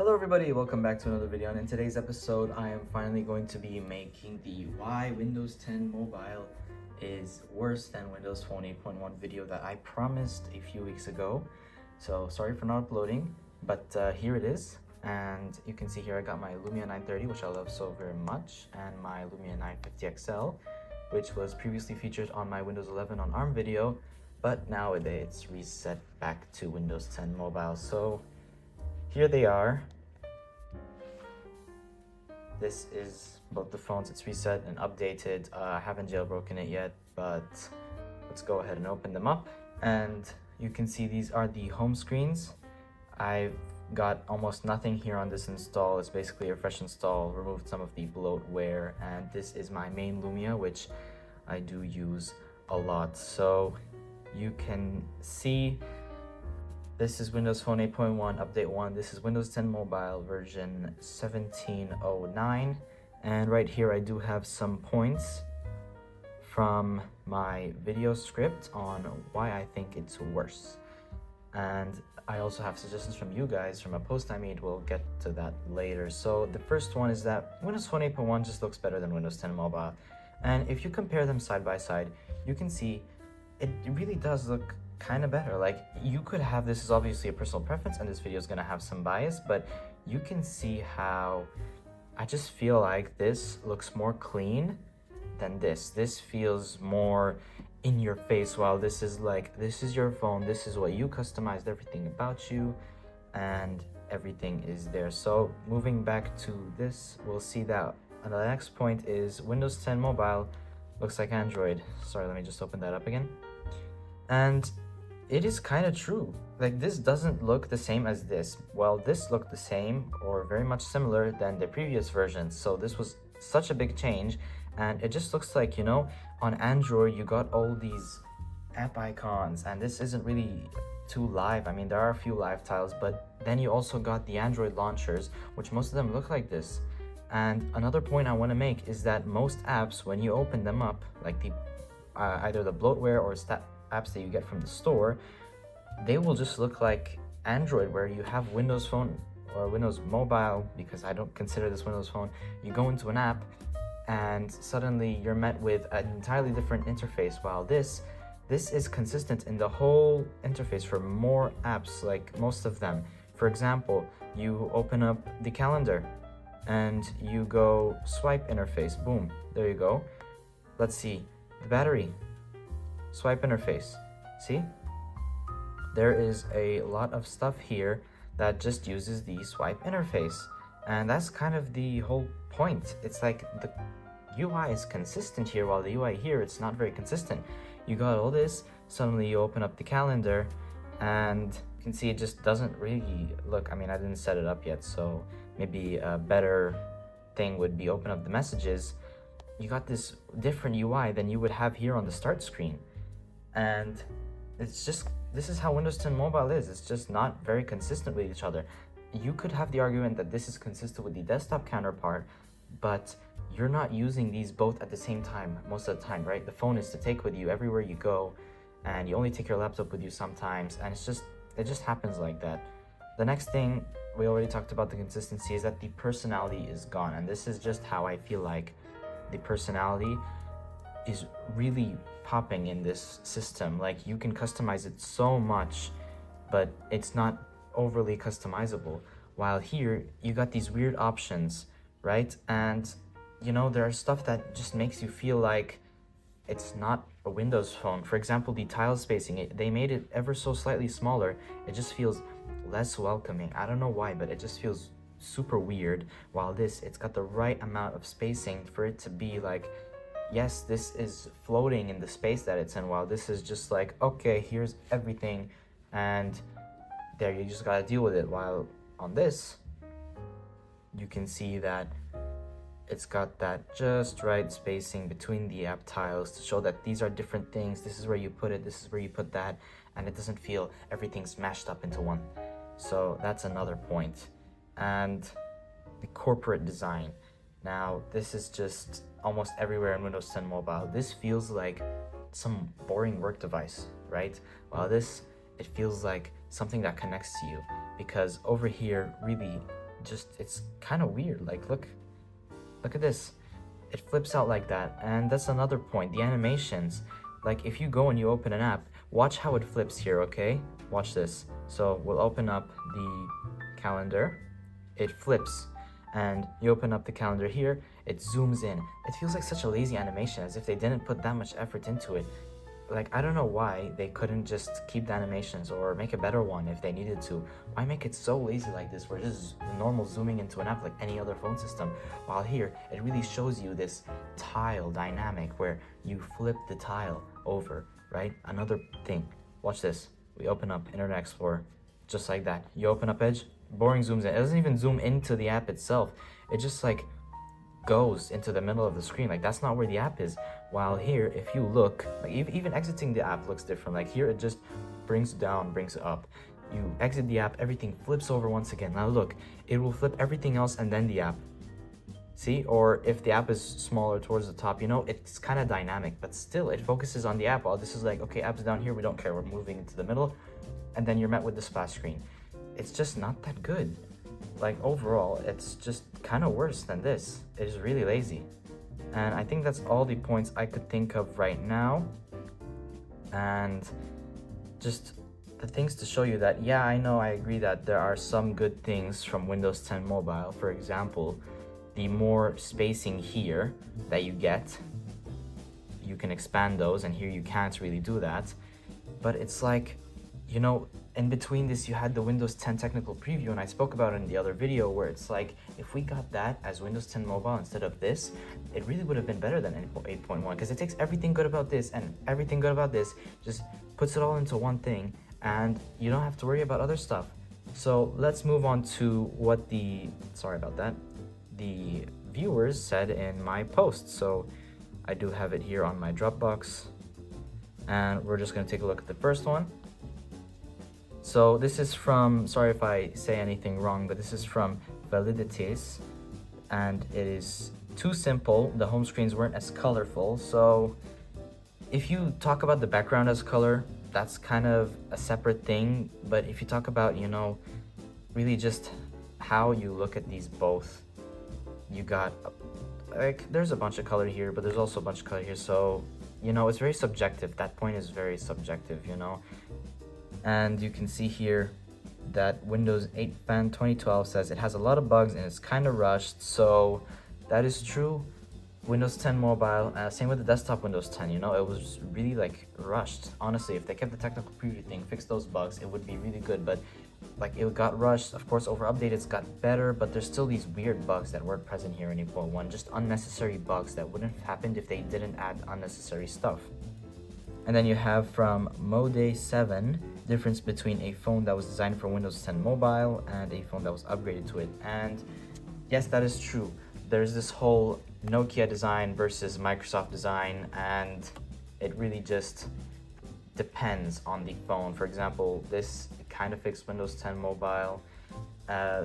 Hello everybody, welcome back to another video, and in today's episode I am finally going to be making the why Windows 10 Mobile is worse than Windows Phone 8.1 video that I promised a few weeks ago. So sorry for not uploading, but here it is. And you can see here I got my Lumia 930, which I love so very much, and my Lumia 950 XL, which was previously featured on my Windows 11 on ARM video, but nowadays it's reset back to Windows 10 Mobile. So here they are. This is both the phones. It's reset and updated. I haven't jailbroken it yet, but let's go ahead and open them up. And you can see these are the home screens. I've got almost nothing here on this install. It's basically a fresh install, removed some of the bloatware, and this is my main Lumia, which I do use a lot. So you can see this is Windows Phone 8.1 Update 1. This is Windows 10 Mobile version 1709. And right here I do have some points from my video script on why I think it's worse. And I also have suggestions from you guys from a post I made. We'll get to that later. So the first one is that Windows Phone 8.1 just looks better than Windows 10 Mobile. And if you compare them side by side, you can see it really does look kind of better. Like, you could have, this is obviously a personal preference and this video is going to have some bias, but you can see how I just feel like this looks more clean than this feels more in your face, while this is like, this is your phone, this is what you customized, everything about you, and everything is there. So moving back to this, we'll see that the next point is Windows 10 Mobile looks like Android. Sorry, let me just open that up again. And it is kind of true. Like, this doesn't look the same as this. Well, this looked the same or very much similar than the previous versions. So this was such a big change, and it just looks like, you know, on Android you got all these app icons, and this isn't really too live. I mean, there are a few live tiles, but then you also got the Android launchers, which most of them look like this. And another point I want to make is that most apps, when you open them up, like the either the bloatware or apps that you get from the store, they will just look like Android, where you have Windows Phone or Windows Mobile, because I don't consider this Windows Phone. You go into an app and suddenly you're met with an entirely different interface, while this is consistent in the whole interface for more apps, like most of them. For example, you open up the calendar and you go swipe interface, boom, there you go. Let's see, the battery, swipe interface. See, there is a lot of stuff here that just uses the swipe interface, and that's kind of the whole point. It's like the UI is consistent here, while the UI here, it's not very consistent. You got all this, suddenly you open up the calendar and you can see it just doesn't really look, I mean, I didn't set it up yet, so maybe a better thing would be open up the messages. You got this different UI than you would have here on the start screen. And it's just, this is how Windows 10 Mobile is. It's just not very consistent with each other. You could have the argument that this is consistent with the desktop counterpart, but you're not using these both at the same time most of the time, right? The phone is to take with you everywhere you go, and you only take your laptop with you sometimes, and it just happens like that. The next thing, we already talked about the consistency, is that the personality is gone, and this is just how I feel like the personality is really popping in this system. Like, you can customize it so much, but it's not overly customizable. While here, you got these weird options, right? And, you know, there are stuff that just makes you feel like it's not a Windows phone. For example, the tile spacing, they made it ever so slightly smaller. It just feels less welcoming. I don't know why, but it just feels super weird. While this, it's got the right amount of spacing for it to be like, yes, this is floating in the space that it's in, while this is just like, okay, here's everything, and there, you just gotta deal with it. While on this, you can see that it's got that just right spacing between the app tiles to show that these are different things. This is where you put it, this is where you put that, and it doesn't feel everything's mashed up into one. So that's another point. And the corporate design. Now, this is just almost everywhere in Windows 10 Mobile. This feels like some boring work device, right? While this, it feels like something that connects to you, because over here, really, it's kind of weird. Like, look at this. It flips out like that. And that's another point, the animations. Like, if you go and you open an app, watch how it flips here, okay? Watch this. So we'll open up the calendar, it flips, and you open up the calendar here, it zooms in. It feels like such a lazy animation, as if they didn't put that much effort into it. Like, I don't know why they couldn't just keep the animations or make a better one if they needed to. Why make it so lazy like this, where it's just normal zooming into an app like any other phone system? While here, it really shows you this tile dynamic where you flip the tile over, right? Another thing, watch this. We open up Internet Explorer, just like that. You open up Edge, boring zooms in. It doesn't even zoom into the app itself. It just like goes into the middle of the screen. Like, that's not where the app is. While here, if you look, like even exiting the app looks different. Like here, it just brings it down, brings it up. You exit the app, everything flips over once again. Now look, it will flip everything else and then the app. See? Or if the app is smaller towards the top, you know, it's kind of dynamic, but still it focuses on the app. While this is like, okay, app's down here, we don't care, we're moving into the middle, and then you're met with the splash screen. It's just not that good. Like, overall, it's just kind of worse than this. It is really lazy. And I think that's all the points I could think of right now. And just the things to show you that, yeah, I know, I agree that there are some good things from Windows 10 Mobile. For example, the more spacing here that you get, you can expand those, and here you can't really do that. But it's like, you know, in between this, you had the Windows 10 technical preview, and I spoke about it in the other video, where it's like, if we got that as Windows 10 Mobile instead of this, it really would have been better than 8.1, because it takes everything good about this and everything good about this, just puts it all into one thing, and you don't have to worry about other stuff. So let's move on to what the viewers said in my post. So I do have it here on my Dropbox, and we're just going to take a look at the first one. So this is from, sorry if I say anything wrong, but this is from Validities, and it is too simple. The home screens weren't as colorful. So if you talk about the background as color, that's kind of a separate thing. But if you talk about, you know, really just how you look at these both, you got, like, there's a bunch of color here, but there's also a bunch of color here. So, you know, it's very subjective. That point is very subjective, you know. And you can see here that Windows 8 Fan 2012 says it has a lot of bugs and it's kind of rushed. So that is true. Windows 10 Mobile, same with the desktop Windows 10, you know, it was really like rushed. Honestly, if they kept the technical preview thing, fixed those bugs, it would be really good. But like, it got rushed. Of course, over updated, it's got better, but there's still these weird bugs that weren't present here in 8.1, just unnecessary bugs that wouldn't have happened if they didn't add unnecessary stuff. And then you have from Mode7, difference between a phone that was designed for Windows 10 Mobile and a phone that was upgraded to it. And yes, that is true. There's this whole Nokia design versus Microsoft design, and it really just depends on the phone. For example, this kind of fixed Windows 10 Mobile.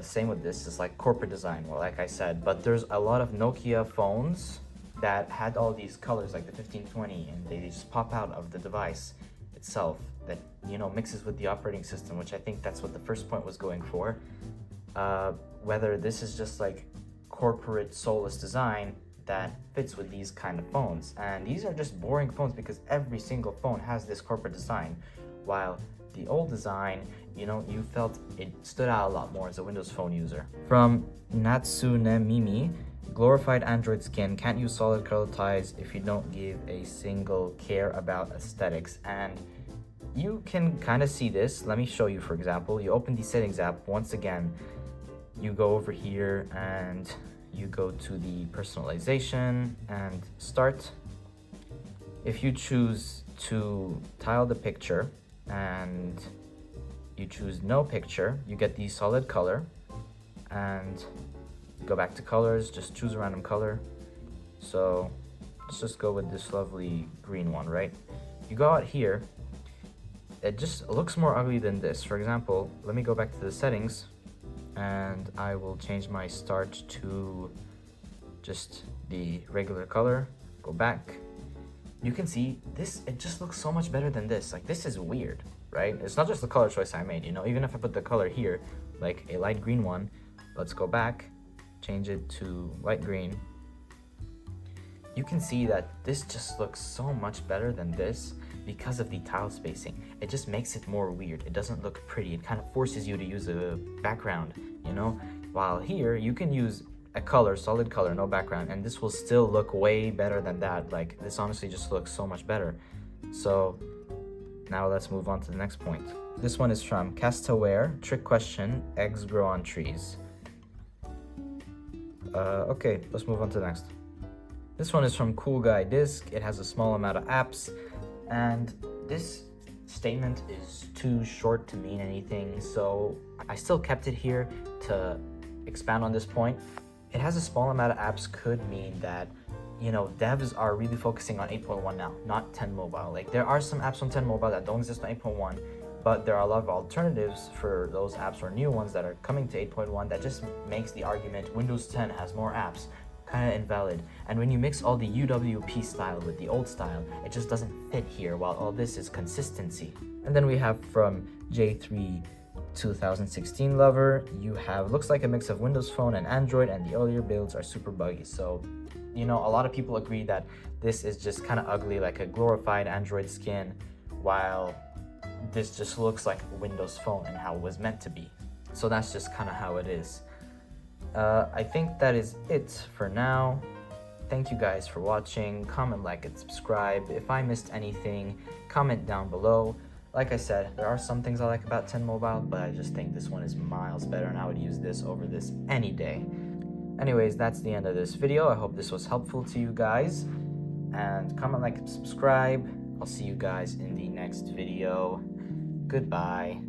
Same with this, it's like corporate design, well, like I said. But there's a lot of Nokia phones that had all these colors, like the 1520, and they just pop out of the device itself, that, you know, mixes with the operating system, which I think that's what the first point was going for. Whether this is just like corporate soulless design that fits with these kind of phones. And these are just boring phones because every single phone has this corporate design, while the old design, you know, you felt it stood out a lot more as a Windows Phone user. From Natsune Mimi, glorified Android skin, can't use solid color ties if you don't give a single care about aesthetics. And you can kind of see this. Let me show you. For example, you open the settings app once again, you go over here and you go to the personalization and start. If you choose to tile the picture and you choose no picture, you get the solid color, and go back to colors, just choose a random color. So let's just go with this lovely green one, right? You go out here, it just looks more ugly than this. For example, let me go back to the settings and I will change my start to just the regular color, go back. You can see this, it just looks so much better than this. Like, this is weird, right? It's not just the color choice I made, you know, even if I put the color here, like a light green one, Let's go back, change it to light green. You can see that this just looks so much better than this because of the tile spacing. It just makes it more weird. It doesn't look pretty. It kind of forces you to use a background, you know? While here, you can use a color, solid color, no background, and this will still look way better than that. Like, this honestly just looks so much better. So now let's move on to the next point. This one is from Castaware. Trick question: eggs grow on trees. Okay, let's move on to the next. This one is from Cool Guy Disc. It has a small amount of apps, and this statement is too short to mean anything, so I still kept it here to expand on this point. It has a small amount of apps could mean that, you know, devs are really focusing on 8.1 now, not 10 mobile. Like, there are some apps on 10 mobile that don't exist on 8.1, but there are a lot of alternatives for those apps or new ones that are coming to 8.1 that just makes the argument Windows 10 has more apps kind of invalid. And when you mix all the UWP style with the old style, it just doesn't fit here, while all this is consistency. And then we have from J3 2016 Lover, you have, looks like a mix of Windows Phone and Android, and the earlier builds are super buggy. So, you know, a lot of people agree that this is just kind of ugly, like a glorified Android skin, while this just looks like a Windows Phone and how it was meant to be. So that's just kind of how it is. I think that is it for now. Thank you guys for watching. Comment, like, and subscribe. If I missed anything, comment down below. Like I said, there are some things I like about 10 mobile, but I just think this one is miles better, and I would use this over this any day. Anyways, that's the end of this video. I hope this was helpful to you guys. And comment, like, and subscribe. I'll see you guys in the next video. Goodbye.